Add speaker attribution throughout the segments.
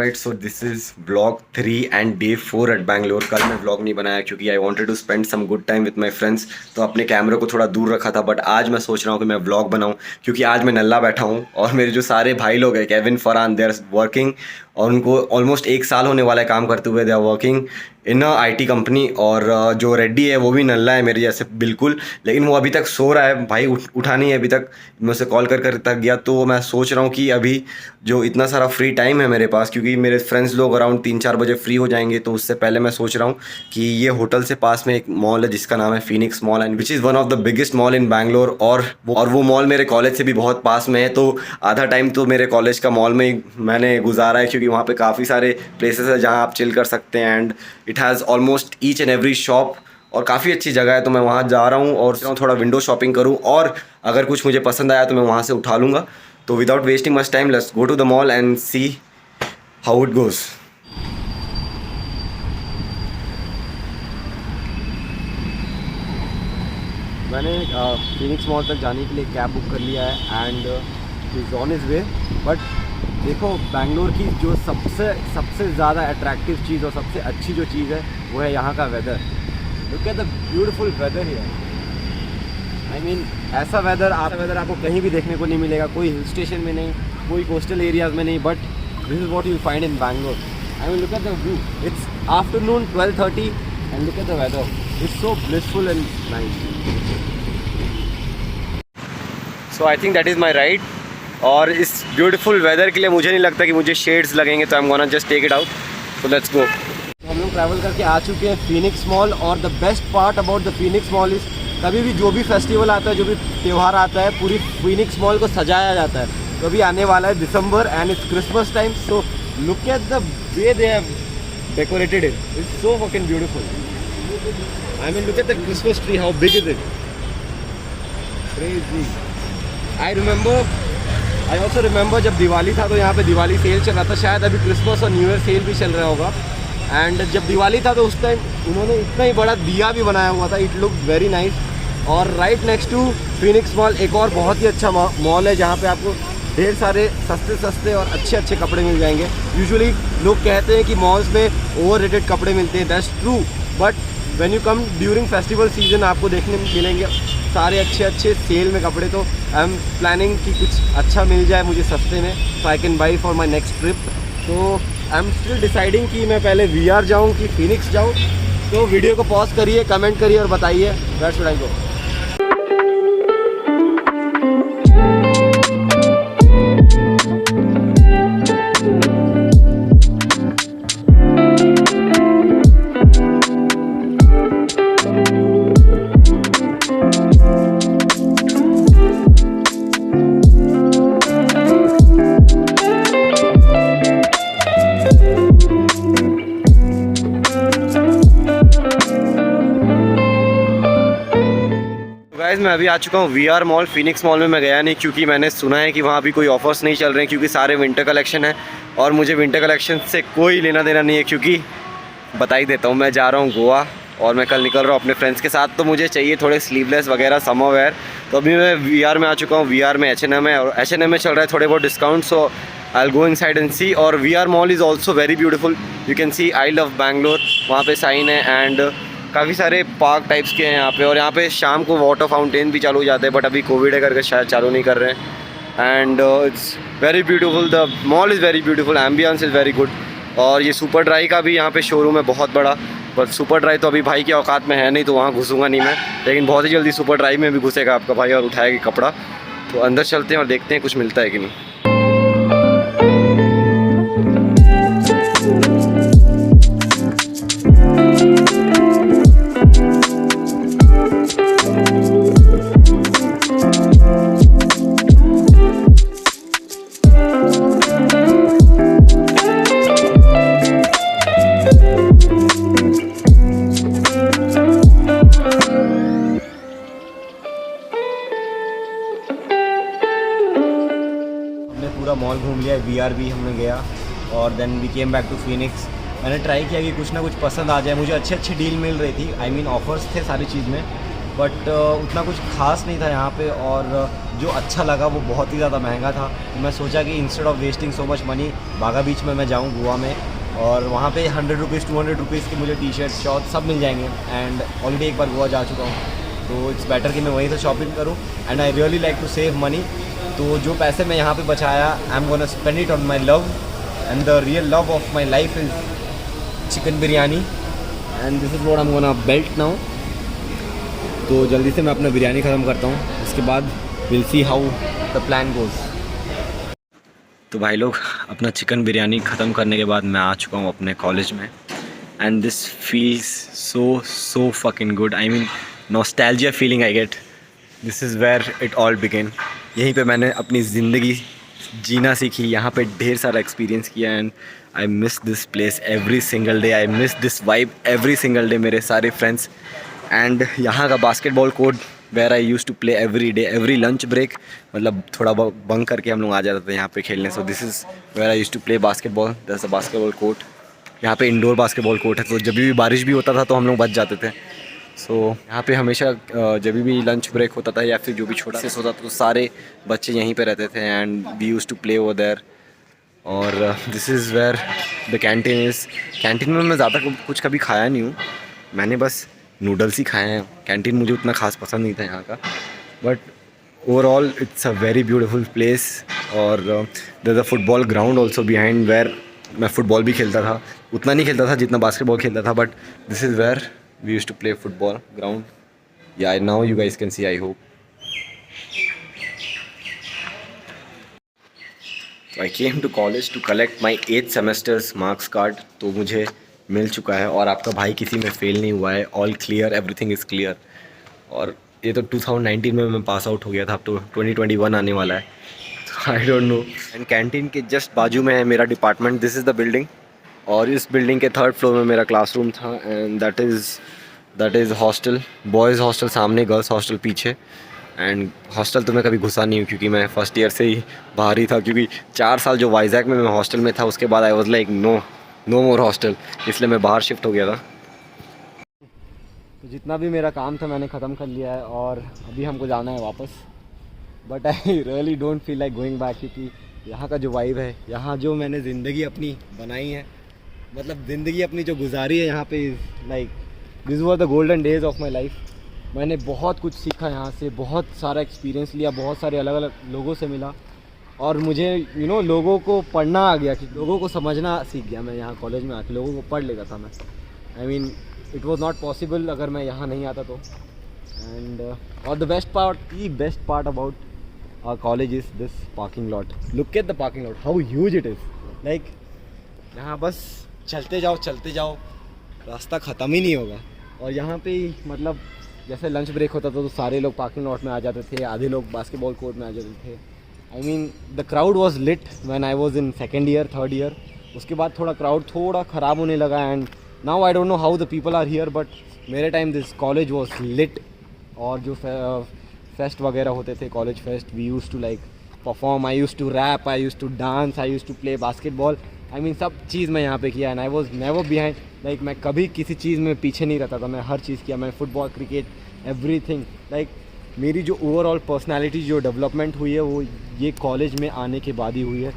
Speaker 1: Alright, so this is blog 3 and day 4 at Bangalore. कल मैं blog नहीं बनाया क्योंकि I wanted to spend some good time with my friends, तो अपने कैमरे को थोड़ा दूर रखा था। बट आज मैं सोच रहा हूँ कि मैं ब्लॉग बनाऊँ क्योंकि आज मैं नल्ला बैठा हूँ और मेरे जो सारे भाई लोग हैं, Kevin, Farhan, they are working और उनको ऑलमोस्ट 1 साल होने वाला है काम करते हुए। They are working in a IT company. और जो रेड्डी है वो भी नल्ला है मेरे जैसे बिल्कुल, लेकिन वो अभी तक सो रहा है। भाई उठा नहीं है अभी तक। मैं उसे कॉल कर थक गया। तो मैं सोच रहा हूँ कि अभी जो इतना सारा फ्री टाइम है मेरे पास, क्योंकि मेरे फ्रेंड्स लोग अराउंड 3-4 बजे फ्री हो जाएंगे, तो उससे पहले मैं सोच रहा हूँ कि ये होटल से पास में एक मॉल है जिसका नाम है Phoenix mall, and which is one of the biggest mall इन बैंगलोर। और वो मॉल मेरे कॉलेज से भी बहुत पास में है, तो आधा टाइम तो मेरे कॉलेज का मॉल में ही मैंने गुजारा है, क्योंकि वहाँ पे काफ़ी सारे प्लेसेस है जहाँ आप चिल कर सकते हैं। And it has almost each and every shop और काफ़ी अच्छी जगह है। तो मैं वहाँ जा रहा हूँ और थोड़ा विंडो शॉपिंग करूँ, और अगर कुछ मुझे पसंद आया तो मैं वहाँ से उठा लूँगा। तो without wasting much time, let's go to the mall and see how it goes. मैंने फीनिक्स मॉल तक जाने के लिए कैब बुक कर लिया है and is on his way. But देखो, बैंगलोर की जो सबसे ज़्यादा अट्रैक्टिव चीज़ और सबसे अच्छी जो चीज़ है वो है यहाँ का weather. Look at the beautiful weather here. I mean ऐसा वेदर आपको कहीं भी देखने को नहीं मिलेगा, कोई हिल स्टेशन में नहीं, कोई कोस्टल एरियाज़ में नहीं, but this is what you find in Bangalore. I mean look at the view, it's afternoon 12:30 and look at the weather, it's so blissful and nice. So I think that is my ride. और इस beautiful weather के लिए मुझे नहीं लगता कि मुझे shades लगेंगे, तो I am gonna just take it out. So let's go. तो हम लोग ट्रैवल करके आ चुके हैं फीनिक्स मॉल, और the best part about the Phoenix mall is कभी भी जो भी फेस्टिवल आता है, जो भी त्यौहार आता है, पूरी फीनिक्स मॉल को सजाया जाता है। तो अभी आने वाला है दिसंबर and it's Christmas time, so look at the way they have decorated it, it's so fucking beautiful. I mean look at the Christmas tree, how big is it, crazy. I also remember जब दिवाली था तो यहाँ पे Diwali cell चल रहा था, शायद अभी क्रिसमस और न्यू ईयर सेल भी चल रहा होगा। एंड जब दिवाली था तो उस टाइम उन्होंने इतना ही बड़ा दिया भी बनाया हुआ था, इट लुक वेरी नाइस। और right next to Phoenix mall एक और बहुत ही अच्छा मॉल है जहाँ पे आपको ढेर सारे सस्ते और अच्छे कपड़े मिल जाएंगे। यूजुअली लोग कहते हैं कि मॉल्स में ओवररेटेड कपड़े मिलते हैं, that's true, but when you come during festival season आपको देखने मिलेंगे सारे अच्छे सेल में कपड़े। तो आई एम प्लानिंग कि कुछ अच्छा मिल जाए मुझे सस्ते में, so I can buy for my next trip. तो आई एम स्टिल डिसाइडिंग कि मैं पहले VR जाऊँ कि फीनिक्स जाऊँ। तो वीडियो को पॉज करिए, कमेंट करिए और बताइए where should I go. Guys, मैं अभी आ चुका हूँ VR मॉल। फीनिक्स मॉल में मैं गया नहीं क्योंकि मैंने सुना है कि वहाँ भी कोई ऑफर्स नहीं चल रहे हैं, क्योंकि सारे विंटर कलेक्शन है और मुझे विंटर कलेक्शन से कोई लेना देना नहीं है। क्योंकि बता ही देता हूँ, मैं जा रहा हूँ गोवा और मैं कल निकल रहा हूँ अपने फ्रेंड्स के साथ, तो मुझे चाहिए थोड़े स्लीवलेस वगैरह समर वेयर। तो अभी मैं VR में आ चुका हूँ। VR में H&M है और H&M में चल रहा है थोड़े बहुत discount, so I will go inside and see. और VR mall is also very beautiful, you can see I love Bangalore, वहाँ पे साइन है। एंड काफ़ी सारे पार्क टाइप्स के हैं यहाँ पे, और यहाँ पे शाम को वाटर फाउंटेन भी चालू हो जाते हैं, बट अभी कोविड है करके शायद चालू नहीं कर रहे हैं। And it's very beautiful, the mall is very beautiful, ambience is very good. और ये सुपर ड्राई का भी यहाँ पे शोरूम है बहुत बड़ा, बट सुपर ड्राई तो अभी भाई की औकात में है नहीं, तो वहाँ घुसूँगा नहीं मैं, लेकिन बहुत ही जल्दी सुपर ड्राई में भी घुसेगा आपका भाई और उठाएगा कपड़ा। तो अंदर चलते हैं और देखते हैं कुछ मिलता है कि नहीं। पूरा मॉल घूम लिया, VR भी हमने गया और then we came back to Phoenix. मैंने ट्राई किया कि कुछ ना कुछ पसंद आ जाए, मुझे अच्छी डील मिल रही थी, आई मीन ऑफर्स थे सारी चीज़ में, बट उतना कुछ खास नहीं था यहाँ पे, और जो अच्छा लगा वो बहुत ही ज़्यादा महंगा था। तो मैं सोचा कि instead of wasting so much money, बागा बीच में मैं जाऊँ गोवा में, और वहाँ पे 100 रुपीज़ 200 रुपीज़ की मुझे टी शर्ट शॉर्ट सब मिल जाएंगे। एंड ऑलरेडी एक बार गोवा जा चुका हूँ, तो इट्स बेटर कि मैं वहीं से शॉपिंग करूँ। And I really like to save money. तो जो पैसे मैं यहाँ पे बचाया, I am gonna spend it on my love, and the real love of my life is chicken biryani, and this is what I am gonna belt now. तो जल्दी से मैं अपना बिरयानी ख़त्म करता हूँ, उसके बाद will see how the plan goes. तो भाई लोग, अपना चिकन बिरयानी ख़त्म करने के बाद मैं आ चुका हूँ अपने कॉलेज में, and this feels so fucking good. I mean nostalgia feeling I get. This is where it all begin. यहीं पे मैंने अपनी ज़िंदगी जीना सीखी, यहाँ पे ढेर सारा एक्सपीरियंस किया, and I miss this place every single day. I miss this vibe every single day. मेरे सारे फ्रेंड्स, एंड यहाँ का basketball court where I use to play every day, every lunch break, मतलब थोड़ा बहुत बंक करके हम लोग आ जाते थे यहाँ पे खेलने। So this is where I use to play basketball. That's a basketball court. यहाँ पे इंडोर बास्केटबॉल कोर्ट है, तो जब भी बारिश भी होता था तो हम लोग बच जाते थे। सो यहाँ पे हमेशा जब भी लंच ब्रेक होता था या फिर जो भी छोटा सा होता था, तो सारे बच्चे यहीं पे रहते थे, and we use to play over there. और this is where the canteen is. Canteen में मैं ज़्यादा कुछ कभी खाया नहीं हूँ, मैंने बस नूडल्स ही खाए हैं। कैंटीन मुझे उतना खास पसंद नहीं था यहाँ का, but overall it's a very beautiful place. और there is a football ground also behind, where मैं फ़ुटबॉल भी खेलता था। उतना नहीं खेलता था जितना बास्केटबॉल खेलता था, but this is where we used to play football ground. या now you guys can see, I hope. तो I came to college to collect my 8th semesters marks card. तो मुझे मिल चुका है, और आपका भाई किसी में फ़ेल नहीं हुआ है। All clear, everything is clear. और ये तो 2019 में मैं पास आउट हो गया था, अब तो 2021 आने वाला है, तो आई डोंट नो। एंड कैंटीन के जस्ट बाजू में है मेरा department. This is the building, और इस बिल्डिंग के 3rd फ्लोर में मेरा क्लासरूम था, and that is hostel. Boys hostel सामने, गर्ल्स हॉस्टल पीछे। एंड हॉस्टल तो मैं कभी घुसा नहीं हूँ, क्योंकि मैं फर्स्ट ईयर से ही बाहर ही था, क्योंकि 4 साल जो वाइजैक में मैं हॉस्टल में था, उसके बाद I was like no more hostel, इसलिए मैं बाहर शिफ्ट हो गया था। तो जितना भी मेरा काम था मैंने ख़त्म कर लिया है, और अभी हमको जाना है वापस। But I really don't feel like going back, क्योंकि यहाँ का जो वाइब है, यहाँ जो मैंने ज़िंदगी अपनी बनाई है, मतलब ज़िंदगी अपनी जो गुजारी है यहाँ पे, like this were the golden days of my life. मैंने बहुत कुछ सीखा यहाँ से, बहुत सारा एक्सपीरियंस लिया, बहुत सारे अलग अलग लोगों से मिला, और मुझे लोगों को पढ़ना आ गया, कि लोगों को समझना सीख गया मैं यहाँ कॉलेज में आके। लोगों को पढ़ लेता था मैं। I mean it was not possible अगर मैं यहाँ नहीं आता तो। एंड और the best part about our college is this parking lot. Look at the parking lot, how huge it is. Like यहाँ बस चलते जाओ, रास्ता ख़त्म ही नहीं होगा। और यहाँ पे मतलब जैसे लंच ब्रेक होता था तो सारे लोग पार्किंग लॉट में आ जाते थे, आधे लोग बास्केटबॉल कोर्ट में आ जाते थे। I mean the crowd was lit when I was in 2nd year 3rd year. उसके बाद क्राउड थोड़ा ख़राब होने लगा, and now I don't know how the people are here, but मेरे time this college was lit. और जो fest वगैरह होते थे, college fest, we use to like perform, I use to rap, I use to dance, I use to play basketball. I mean सब चीज़ मैं यहाँ पे किया, and I was never behind. Like मैं कभी किसी चीज़ में पीछे नहीं रहता था, मैं हर चीज़ किया। मैं फुटबॉल, क्रिकेट, एवरीथिंग। लाइक मेरी जो ओवरऑल पर्सनालिटी जो डेवलपमेंट हुई है, वो ये कॉलेज में आने के बाद ही हुई है।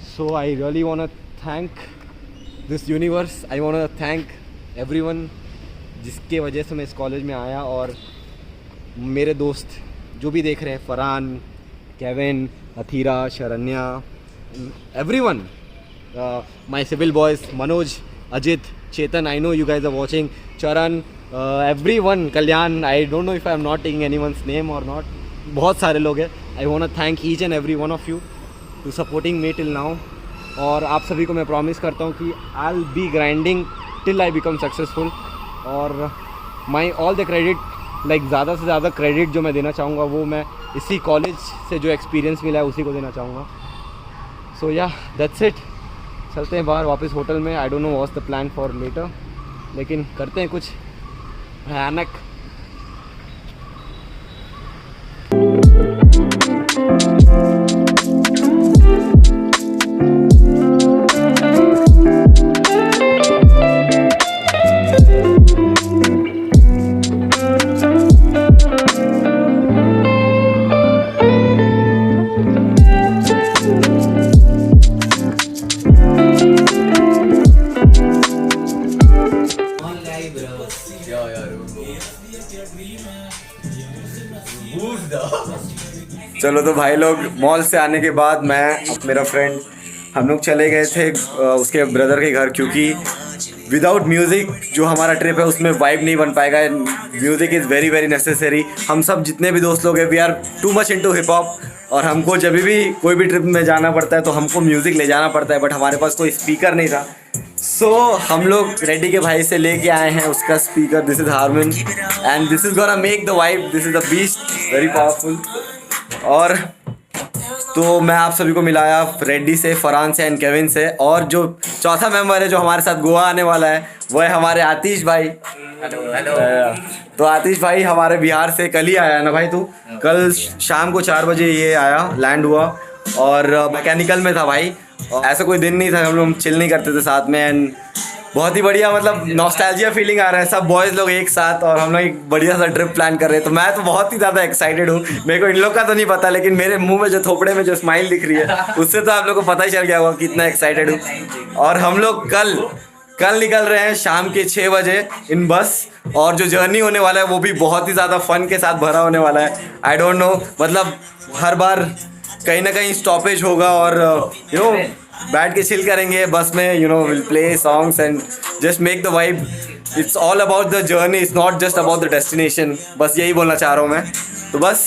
Speaker 1: So I really want to thank this universe, I want to thank everyone जिसके वजह से मैं इस कॉलेज में आया। और मेरे दोस्त जो भी देख रहे हैं, Farhan, Kevin, Athira, Sharanya, everyone, my civil boys, Manoj, Ajit, Chetan, I know you guys are watching, Charan, everyone, Kalyan, I don't know if I am not taking anyone's name और नॉट। बहुत सारे लोग हैं। I want to thank each and every one of you to supporting me till now. और आप सभी को मैं प्रॉमिस करता हूँ कि I will be grinding till I become successful. और my all the credit, like ज़्यादा से ज़्यादा क्रेडिट जो मैं देना चाहूँगा वो मैं इसी कॉलेज से जो एक्सपीरियंस मिला है उसी को देना चाहूँगा। सो या दैट्स इट। चलते हैं बाहर वापस होटल में। I don't know what's the plan for later, लेकिन करते हैं कुछ भयानक। चलो तो भाई लोग मॉल से आने के बाद मैं और मेरा फ्रेंड हम लोग चले गए थे उसके ब्रदर के घर, क्योंकि विदाउट म्यूज़िक जो हमारा ट्रिप है उसमें वाइब नहीं बन पाएगा। Music is very very necessary. हम सब जितने भी दोस्त लोग हैं we are too much into hip hop, और हमको जब भी कोई भी ट्रिप में जाना पड़ता है तो हमको म्यूज़िक ले जाना पड़ता है, बट हमारे पास कोई स्पीकर नहीं था। सो हम लोग रेड्डी के भाई से लेके आए हैं उसका speaker. This is Harman and this is gonna make the vibe, this is the beast, very powerful. और तो मैं आप सभी को मिलाया रेड्डी से, फरहान से एंड केविन से, और जो चौथा मेंबर है जो हमारे साथ गोवा आने वाला है वो है हमारे आतिश भाई। हेलो। तो आतिश भाई हमारे बिहार से कल ही आया ना भाई तू? कल शाम को 4 बजे ये आया, लैंड हुआ, और मैकेनिकल में था भाई। ऐसा कोई दिन नहीं था हम लोग चिल नहीं करते थे साथ में, एंड बहुत ही बढ़िया मतलब नॉस्टैल्जिया फीलिंग आ रहा है, सब बॉयज़ लोग एक साथ, और हम लोग एक बढ़िया सा ट्रिप प्लान कर रहे हैं। तो मैं तो बहुत ही ज़्यादा एक्साइटेड हूँ। मेरे को इन लोग का तो नहीं पता, लेकिन मेरे मुंह में जो थोपड़े में जो स्माइल दिख रही है उससे तो आप लोग को पता ही चल गया होगा कितना एक्साइटेड हूँ। और हम लोग कल निकल रहे हैं शाम के 6 बजे इन बस, और जो जर्नी होने वाला है वो भी बहुत ही ज़्यादा फन के साथ भरा होने वाला है। आई डोंट नो, मतलब हर बार कहीं ना कहीं स्टॉपेज होगा, और यू नो बैठ के चिल करेंगे बस में, you know will play songs and just make the vibe. It's all about the journey, it's not just about the destination. बस यही बोलना चाह रहा हूँ मैं। तो बस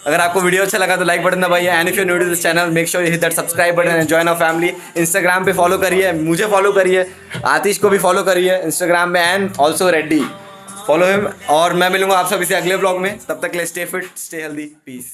Speaker 1: अगर आपको वीडियो अच्छा लगा तो लाइक बटन दबाइए, and if you new to this channel make sure you hit that subscribe button and join our family. Instagram पे फॉलो करिए, मुझे फॉलो करिए, आतिश को भी फॉलो करिए इंस्टाग्राम में, and also Reddy, follow him. और मैं मिलूंगा आप सभी से अगले ब्लॉग में, तब तक के लिए stay fit, stay healthy, piece.